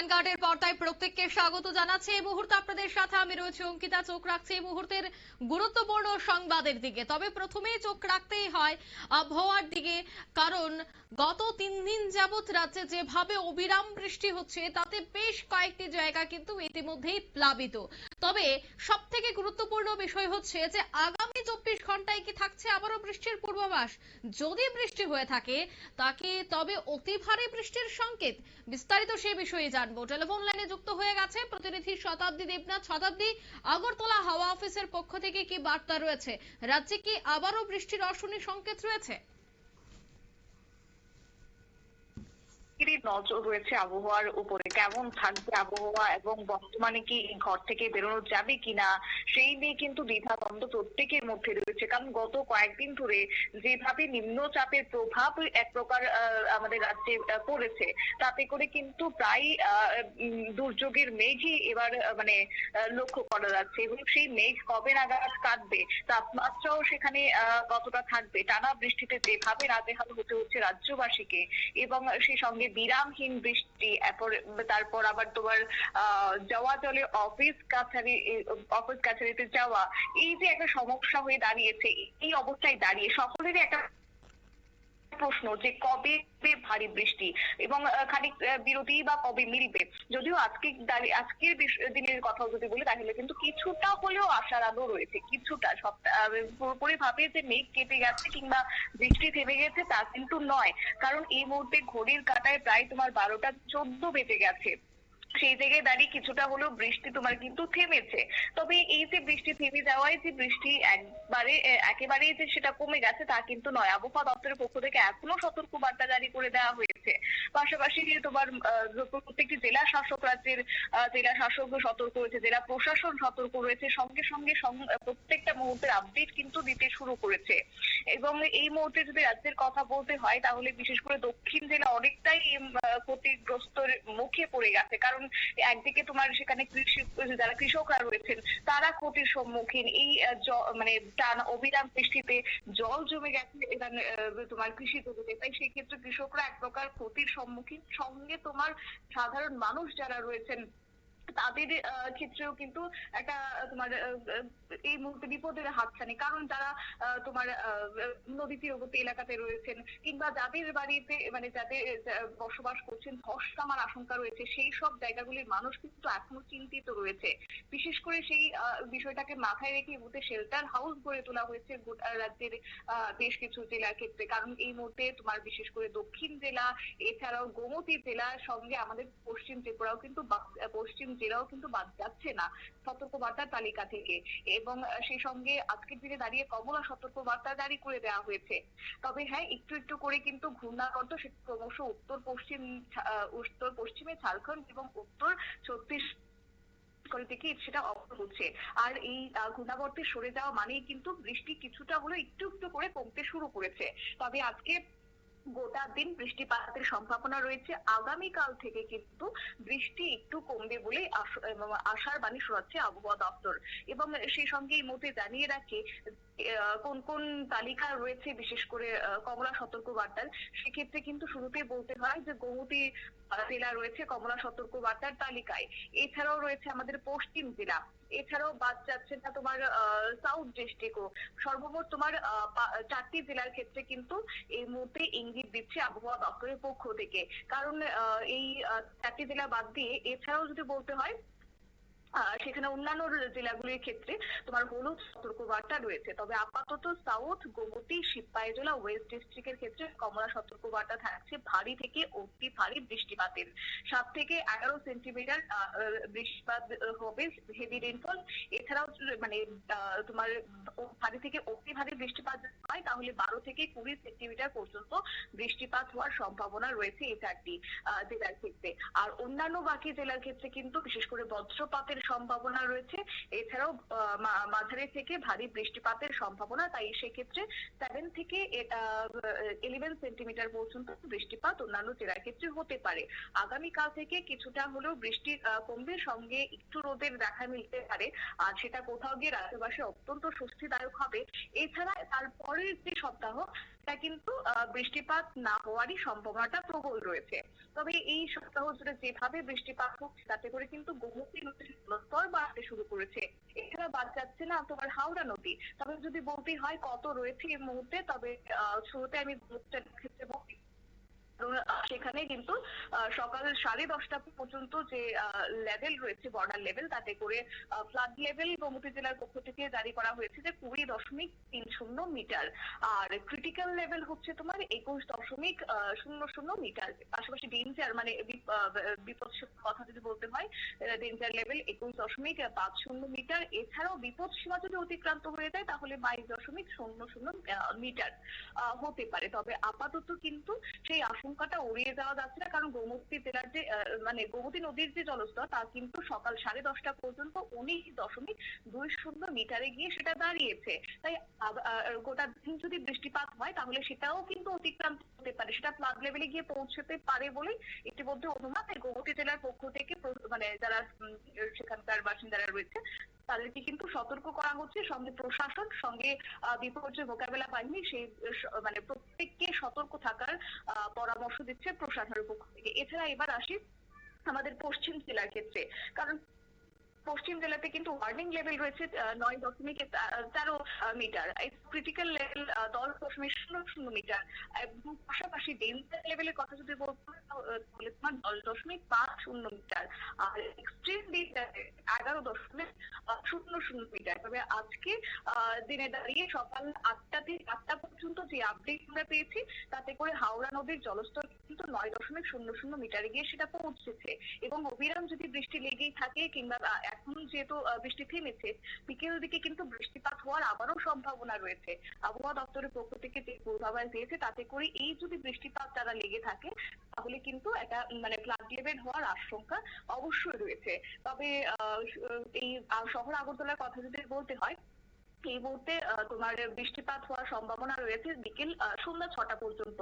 ভ্যানগার্ডের পর্দায় প্রত্যেককে স্বাগত জানাচ্ছি। এই মুহূর্তে আপনাদের সাথে আমি রয়েছি অঙ্কিতা। চোখ রাখছি এই মুহূর্তের গুরুত্বপূর্ণ সংবাদের দিকে। তবে প্রথমেই চোখ রাখতেই হয় আবহাওয়ার দিকে, কারণ গত 3 দিন যাবৎ রাজ্যে যেভাবে অবিরাম বৃষ্টি হচ্ছে তাতে বেশ কয়েকটি জায়গা কিন্তু ইতিমধ্যেই প্লাবিত। তবে সব থেকে গুরুত্বপূর্ণ বিষয় হচ্ছে যে আগামী 24 ঘন্টায় কি থাকছে আবারও বৃষ্টির পূর্বাভাস। যদি বৃষ্টি হয়ে থাকে তবে অতি ভারী বৃষ্টির সংকেত। বিস্তারিত সে বিষয়ে জানবো। টেলিফোন লাইনে যুক্ত হয়ে গেছে প্রতিনিধি শতাব্দী দেবনাথ। শতাব্দী, আগরতলা হাওয়া অফিসের পক্ষ থেকে কি বার্তা রয়েছে? রাজ্যে কি আবারও বৃষ্টির অশনি সংকেত রয়েছে? নজর রয়েছে আবহাওয়ার উপরে, কেমন থাকবে আবহাওয়া এবং বর্তমানে কি ঘর থেকে বেরোনো যাবে কিনা সেই নিয়ে কিন্তু দ্বিধাদ্বন্দ্ব প্রত্যেকের মধ্যে রয়েছে। কারণ গত কয়েকদিন ধরে যেভাবে নিম্নচাপের প্রভাব এক প্রকার আমাদের রাজ্যে পড়েছে, তাতে করে কিন্তু প্রায় দুর্যোগের মেঘই এবার লক্ষ্য করা যাচ্ছে। এবং সেই মেঘ কবে নাগাদ কাটবে, তাপমাত্রাও সেখানে কতটা থাকবে, টানা বৃষ্টিতে যেভাবে নাজেহাল হতে হচ্ছে রাজ্যবাসীকে, এবং সেই সঙ্গে বিরামহীন বৃষ্টি, তারপর আবার তোমার যাওয়া চলে অফিস কাছারিতে যাওয়া, এই যে একটা সমস্যা হয়ে দাঁড়িয়েছে। এই অবস্থায় দাঁড়িয়ে সকলেরই একটা প্রশ্ন যে কবে ভারী বৃষ্টি এবং খানিক বিরতি বা কবে মিলবে। যদিও আজকের দিনের কথা যদি বলি, তাহলে কিন্তু কিছুটা হলেও আশার আলো রয়েছে। কিছুটা, পুরোপুরি ভাবে যে মেঘ কেটে গেছে কিংবা বৃষ্টি থেমে গেছে তা কিন্তু নয়। কারণ এই মুহূর্তে ঘড়ির কাঁটায় প্রায় তোমার 12টা 14 বেজে গেছে। সেই জায়গায় দাঁড়িয়ে কিছুটা হলেও বৃষ্টি তোমার কিন্তু থেমেছে। তবে এই যে বৃষ্টি থেমে যাওয়ায় যে বৃষ্টি একেবারেই যে সেটা কমে গেছে তা কিন্তু নয়। আবহাওয়া দপ্তরের পক্ষ থেকে এখনো সতর্ক বার্তা জারি করে দেওয়া হয়েছে। পাশাপাশি তোমার প্রত্যেকটি জেলা শাসক জেলা শাসক সতর্ক রয়েছে, জেলা প্রশাসন সতর্ক রয়েছে, সঙ্গে সঙ্গে প্রত্যেকটা মুহূর্তের আপডেট কিন্তু দিতে শুরু করেছে। এবং এই মুহূর্তে যদি রাজ্যের কথা বলতে হয়, তাহলে বিশেষ করে দক্ষিণ জেলা অনেকটাই ক্ষতিগ্রস্ত মুখে পড়ে গেছে। কারণ একদিকে তোমার সেখানে যারা কৃষকরা রয়েছেন তারা ক্ষতির সম্মুখীন। এই টানা অবিরাম বৃষ্টিতে জল জমে গেছে এখানে তোমার কৃষি জমিতে, তাই সেই ক্ষেত্রে কৃষকরা এক প্রকার ক্ষতির সম্মুখীন। সঙ্গে তোমার সাধারণ মানুষ যারা রয়েছেন তাদের ক্ষেত্রেও কিন্তু একটা তোমার এই মুহূর্তে বিপদের হাতছানি। কারণ যারা তোমার নদী তীরবর্তী এলাকাতে রয়েছেন কিংবা যাদের বাড়িতে যাদের বসবাস করছেন ধস নামার আশঙ্কা রয়েছে, সেই সব জায়গাগুলির মানুষ কিন্তু এখনো চিন্তিত রয়েছে। বিশেষ করে সেই বিষয়টাকে মাথায় রেখে এই মুহূর্তে শেল্টার হাউস গড়ে তোলা হয়েছে গোটা রাজ্যের বেশ কিছু জেলার ক্ষেত্রে। কারণ এই মুহূর্তে তোমার বিশেষ করে দক্ষিণ জেলা, এছাড়াও গোমতী জেলার সঙ্গে আমাদের পশ্চিম ত্রিপুরাও কিন্তু পশ্চিম জেলাও কিন্তু বাদ যাচ্ছে না সতর্কবার্তার তালিকা থেকে। এবং সেই সঙ্গে আজকের দিনে দাঁড়িয়ে কমলা সতর্কবার্তা জারি করে দেওয়া হয়েছে। তবে হ্যাঁ, একটু একটু করে কিন্তু ঘূর্ণাবর্ত সে ক্রমশ উত্তর পশ্চিমে ঝাড়খণ্ড এবং উত্তর ছত্তিশগড় থেকে সেটা অগ্রসর হচ্ছে। আর এই ঘূর্ণাবর্তে সরে যাওয়া মানেই কিন্তু বৃষ্টি কিছুটা হলেও একটু একটু করে কমতে শুরু করেছে। তবে আজকে গোটা দিন বৃষ্টিপাতের সম্ভাবনা রয়েছে। আগামীকাল থেকে কিন্তু বৃষ্টি একটু কমবে বলে আশার বাণী শোনাচ্ছে আবহাওয়া দপ্তর। এবং সেই সঙ্গে এই মুহূর্তে জানিয়ে রাখি কোন কোন তালিকা রয়েছে বিশেষ করে কমলা সতর্কবার্তার। সেক্ষেত্রে কিন্তু শুরুতেই বলতে হয় যে গোমতী জেলা রয়েছে কমলা সতর্কবার্তার তালিকায়। এছাড়াও রয়েছে আমাদের পশ্চিম জেলা, এছাড়াও বাদ যাচ্ছে না তোমার সাউথ ডিস্ট্রিক্টও। সর্বমোট তোমার 4টি জেলার ক্ষেত্রে কিন্তু এই মুহূর্তে ইঙ্গিত দিচ্ছে আবহাওয়া দপ্তরের পক্ষ থেকে। কারণ এই 4টি জেলা বাদ দিয়ে এছাড়াও যদি বলতে হয় সেখানে অন্যান্য জেলাগুলির ক্ষেত্রে তোমার হলুদ সতর্কবার্তা রয়েছে। তবে আপাতত সাউথ, গোমতী, সিপাহীজলা, ওয়েস্ট ডিস্ট্রিক্টের ক্ষেত্রে কমলা সতর্কবার্তা থাকছে ভারী থেকে অতি ভারী বৃষ্টিপাতের। 7 থেকে 11 সেন্টিমিটার বৃষ্টিপাত হবে, হেভি রেইনফল। এছাড়াও তোমার ভারী থেকে অতি ভারী বৃষ্টিপাত হয় তাহলে 12 থেকে 20 সেন্টিমিটার পর্যন্ত বৃষ্টিপাত হওয়ার সম্ভাবনা রয়েছে এই 4টি জেলার ক্ষেত্রে। আর অন্যান্য বাকি জেলার ক্ষেত্রে কিন্তু বিশেষ করে বজ্রপাতের সম্ভাবনা রয়েছে। এছাড়াও মাঝারি থেকে ভারী বৃষ্টিপাতের সম্ভাবনা, তাই সেক্ষেত্রে 7 থেকে 11 সেন্টিমিটার পর্যন্ত বৃষ্টিপাত অন্যান্য জেলার ক্ষেত্রে হতে পারে। আগামীকাল থেকে কিছুটা হলেও বৃষ্টি কমবে, সঙ্গে একটু রোদের দেখা মিলতে পারে। আর সেটা কোথাও গিয়ে রাজ্যবাসী অত্যন্ত স্বস্তিদায়ক হবে। এছাড়া তারপরের যে সপ্তাহ তা কিন্তু বৃষ্টিপাত না হওয়ারই সম্ভাবনাটা প্রবল রয়েছে। তবে এই সপ্তাহ জুড়ে যেভাবে বৃষ্টিপাত হচ্ছে তাতে করে কিন্তু গোমতী নদীর জলস্তর বাড়তে শুরু করেছে। এছাড়া বাদ যাচ্ছে না তোমার হাওড়া নদী। তবে যদি বলতে হয় কত রয়েছে এই মুহূর্তে, তবে শুরুতে আমি গোমতীর ক্ষেত্রে বলি। সেখানে কিন্তু সকাল 10:30 পর্যন্ত যে লেভেল রয়েছে, বর্ডার লেভেল, তাতে করে ফ্লাড লেভেল গোমতী জেলার পক্ষ থেকে জারি করা হয়েছে যে 20.30 মিটার। আর ক্রিটিক্যাল লেভেল হচ্ছে তোমার 21.00 মিটার। পাশাপাশি ডেঞ্জার মানে বিপদ সীমার কথা যদি বলতে হয়, ডেঞ্জার লেভেল 21.50 মিটার। এছাড়াও বিপদ সীমা যদি অতিক্রান্ত হয়ে যায় তাহলে 22.00 মিটার হতে পারে। তবে আপাতত কিন্তু সেই আশঙ্কাটা উড়িয়ে যাওয়া যাচ্ছে না, কারণ গোমতী জেলার যে মানে গোমতী নদীর যে জলস্তর তা কিন্তু সকাল 10:30 পর্যন্ত 19.20 মিটারে গিয়ে সেটা দাঁড়িয়েছে। তাই গোটা দিন যদি বৃষ্টিপাত হয় তাহলে সেটাও কিন্তু অতিক্রান্ত হতে পারে, সেটা ফ্লাড লেভেলে গিয়ে পৌঁছতে পারে বলেই ইতিমধ্যে অনুমান। তাই গোমতী জেলার পক্ষ থেকে মানে যারা সেখানকার বাসিন্দারা রয়েছে তাদেরকে কিন্তু সতর্ক করা হচ্ছে। সঙ্গে প্রশাসন, সঙ্গে বিপর্যয় মোকাবেলা বাহিনী, সেই মানে প্রত্যেককে সতর্ক থাকার পরামর্শ দিচ্ছে প্রশাসনের পক্ষ থেকে। এছাড়া এবার আসি আমাদের পশ্চিম জেলার ক্ষেত্রে, কারণ পশ্চিম জেলাতে কিন্তু ওয়ার্নিং লেভেল রয়েছে 9.13 মিটার, ক্রিটিক্যাল লেভেল 10.00 মিটার, এবং পাশাপাশি ডেঞ্জার লেভেলের কথা যদি বলতে হয় তাহলে তোমার 10.50 মিটার, আর এক্সট্রিম ডেঞ্জার 11.00 মিটার। তবে আজকে দিনে দাঁড়িয়ে সকাল 8টা থেকে 8টা পর্যন্ত যে আপডেট আমরা পেয়েছি তাতে করে হাওড়া নদীর জলস্তর কিন্তু 9.00 মিটারে গিয়ে সেটা পৌঁছেছে। এবং অবিরাম যদি বৃষ্টি লেগেই থাকে, কিংবা এখন যেহেতু বৃষ্টি থেমেছে, বিকেল দিকে কিন্তু বৃষ্টিপাত হওয়ার আবারও সম্ভাবনা রয়েছে। আবহাওয়া দপ্তরের পক্ষ থেকে যে পূর্বাভাস দিয়েছে তাতে করে এই যদি বৃষ্টিপাত তারা লেগে থাকে তাহলে কিন্তু একটা মানে ফ্লাড লেভেল হওয়ার আশঙ্কা অবশ্যই রয়েছে। তবে এই শহর আগরতলার কথা যদি বলতে হয়, এই মুহূর্তে তোমার বৃষ্টিপাত হওয়ার সম্ভাবনা রয়েছে বিকেল সন্ধ্যা 6টা পর্যন্ত,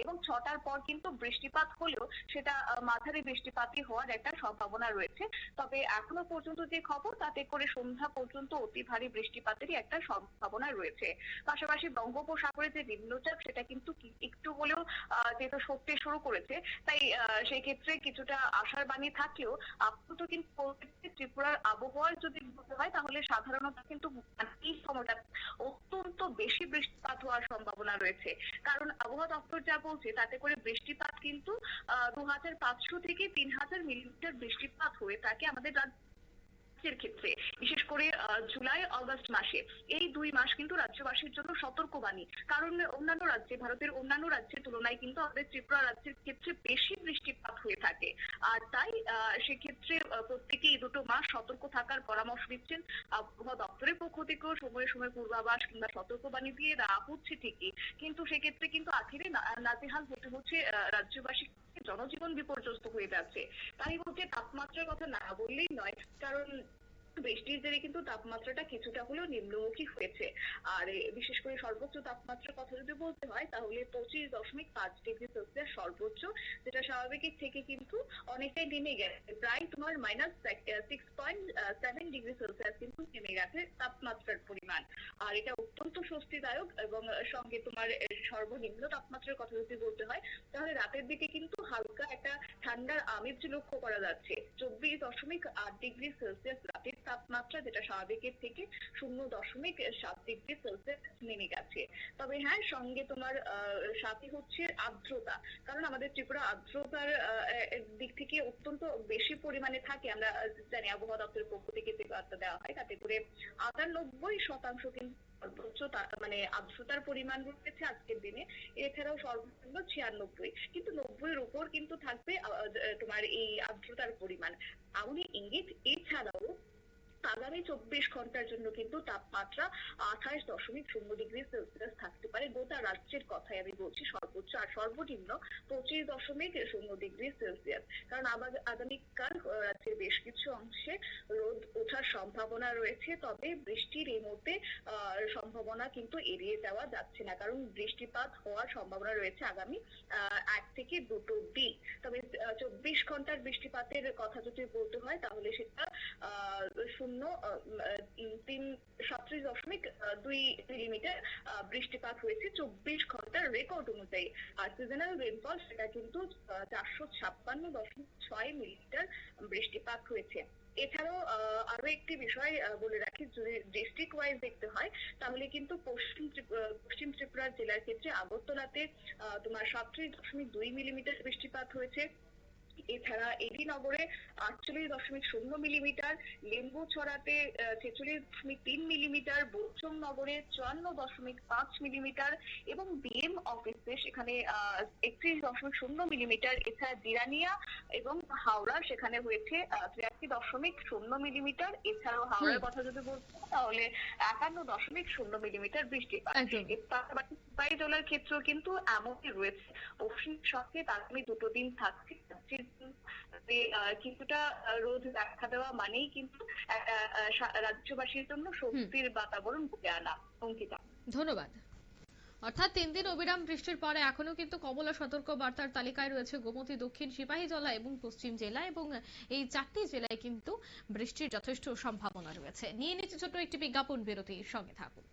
এবং 6টার পর কিন্তু বৃষ্টিপাত হলেও সেটা মাঝারি বৃষ্টিপাতই হওয়ার একটা সম্ভাবনা রয়েছে। তবে এখনো পর্যন্ত যে খবর তাতে করে সন্ধ্যা পর্যন্ত অতি ভারী বৃষ্টিপাতেরই একটা সম্ভাবনা রয়েছে। পাশাপাশি বঙ্গোপসাগরে যে নিম্নচাপ সেটা কিন্তু একটু হলেও যেহেতু সরতে শুরু করেছে, তাই সেই ক্ষেত্রে কিছুটা আশার বাণী থাকলেও আপাতত কিন্তু ত্রিপুরার আবহাওয়ার যদি বলতে হয় তাহলে সাধারণত কিন্তু এই সময়টা অত্যন্ত বেশি বৃষ্টিপাত হওয়ার সম্ভাবনা রয়েছে। কারণ আবহাওয়া দপ্তর যা বলছে তাতে করে বৃষ্টিপাত কিন্তু 2500 থেকে 3000 মিলিমিটার বৃষ্টিপাত হয়ে থাকে আমাদের রাজ্যের ক্ষেত্রে, বিশেষ করে জুলাই আগস্ট মাসে। এই 2 মাস কিন্তু রাজ্যবাসীর জন্য সতর্কবাণী, কারণ অন্যান্য রাজ্যে, ভারতের অন্যান্য রাজ্যের তুলনায় কিন্তু আমাদের ত্রিপুরা রাজ্যের ক্ষেত্রে বেশি বৃষ্টিপাত হয়ে থাকে। আর তাই সেক্ষেত্রে প্রত্যেকেই এই 2 মাস সতর্ক থাকার পরামর্শ দিচ্ছেন আবহাওয়া দপ্তরের পক্ষ থেকেও। সময়ে সময়ে পূর্বাভাস কিংবা সতর্কবাণী দিয়ে দেওয়া হচ্ছে ঠিকই, কিন্তু সেক্ষেত্রে কিন্তু আখেরে নাজেহাল হতে হচ্ছে রাজ্যবাসী, জনজীবন বিপর্যস্ত হয়ে যাচ্ছে। তাই বলতে তাপমাত্রার কথা না বললেই নয়, কারণ বৃষ্টির জেরে কিন্তু তাপমাত্রাটা কিছুটা হলেও নিম্নমুখী হয়েছে। আর বিশেষ করে সর্বোচ্চ তাপমাত্রার কথা যদি বলতে হয় তাহলে 25.5 ডিগ্রি সেলসিয়াস সর্বোচ্চ, যেটা স্বাভাবিকের থেকে কিন্তু অনেকটাই নেমে গেছে, প্রায় তোমার -6.7 ডিগ্রি সেলসিয়াস কিন্তু নেমে গেছে তাপমাত্রার পরিমাণ। আর এটা অত্যন্ত স্বস্তিদায়ক। এবং সঙ্গে তোমার সর্বনিম্ন তাপমাত্রার কথা যদি বলতে হয় তাহলে রাতের দিকে কিন্তু হালকা একটা ঠান্ডার আমেজ লক্ষ্য করা যাচ্ছে। 24.8 ডিগ্রি সেলসিয়াস রাতের তাপমাত্রা, যেটা স্বাভাবিকের থেকে 0.7 ডিগ্রি সেলসিয়াস নেমে গেছে। তবে হ্যাঁ, সঙ্গে তোমার সাথে হচ্ছে আর্দ্রতা, কারণ আমাদের ত্রিপুরা আর্দ্রতার দিক থেকে অত্যন্ত বেশি পরিমাণে থাকে। আমরা জানি আবহাওয়া দপ্তরের পক্ষ থেকে যে বার্তা দেওয়া হয় তাতে করে 98% কিন্তু সর্বোচ্চ মানে আর্দ্রতার পরিমাণ রয়েছে আজকের দিনে। এছাড়াও সর্বনিম্ন 96, কিন্তু 90-এর উপর কিন্তু থাকবে তোমার এই আর্দ্রতার পরিমাণ। এমনই ইঙ্গিত। এছাড়াও আগামী 24 ঘন্টার জন্য কিন্তু তাপমাত্রা 28.0 ডিগ্রি সেলসিয়াস থাকতে পারে। গোটা রাজ্যের কথাই আমি বলছি, সর্বোচ্চ আর সর্বনিম্ন 25.0 ডিগ্রি সেলসিয়াস। কারণ আগামীকাল রাজ্যের বেশ কিছু অংশে রোদ ওঠার ওঠার সম্ভাবনা রয়েছে, তবে বৃষ্টির এই মুহূর্তে সম্ভাবনা কিন্তু এড়িয়ে যাওয়া যাচ্ছে না, কারণ বৃষ্টিপাত হওয়ার সম্ভাবনা রয়েছে আগামী 1 থেকে 2 দিন। তবে 24 ঘন্টার বৃষ্টিপাতের কথা যদি বলতে হয় তাহলে সেটা 37.2 মিলিমিটার বৃষ্টিপাত হয়েছে 24 ঘন্টার রেকর্ড অনুযায়ী। আর সিজনাল রেনফল সেটা কিন্তু 456.6 মিলিমিটার বৃষ্টিপাত হয়েছে। এছাড়াও আরো একটি বিষয় বলে রাখি, যদি ডিস্ট্রিক্ট ওয়াইজ দেখতে হয় তাহলে কিন্তু পশ্চিম ত্রিপুরা জেলার ক্ষেত্রে আগরতলাতে তোমার 37.2 মিলিমিটার বৃষ্টিপাত হয়েছে। এছাড়া এডিনগরে 48.0 মিলিমিটার, লেম্বুছড়াতে 46.3 মিলিমিটার, বোচমনগরে 54.5 মিলিমিটার এবং বিএম অফিসে সেখানে 31.0 মিলিমিটার। এছাড়া জিরানিয়া এবং হাওড়া সেখানে হয়েছে 83.0 মিলিমিটার। এছাড়াও হাওড়ার কথা যদি বলতে হয় তাহলে 51.0 মিলিমিটার বৃষ্টিপাত। এর পাশাপাশি সিপাহীজলার ক্ষেত্রেও কিন্তু এমনই রয়েছে। পশ্চিম সংকেত আগামী 2 দিন থাকছে, কিছুটা রোদ দেখা দেওয়া মানেই কিন্তু রাজ্যবাসীর জন্য স্বস্তির বাতাবরণ বয়ে আনা। অঙ্কিতা, ধন্যবাদ। অর্থাৎ 3 দিন অবিরাম বৃষ্টির পরে এখনো কিন্তু কমলা সতর্ক বার্তার তালিকায় রয়েছে গোমতী, দক্ষিণ সিপাহীজলা এবং পশ্চিম জেলা, এবং এই 4টি জেলায় কিন্তু বৃষ্টির যথেষ্ট সম্ভাবনা রয়েছে। নিয়ে নিচ্ছে ছোট্ট একটি বিজ্ঞাপন বিরতি, সঙ্গে থাকুন।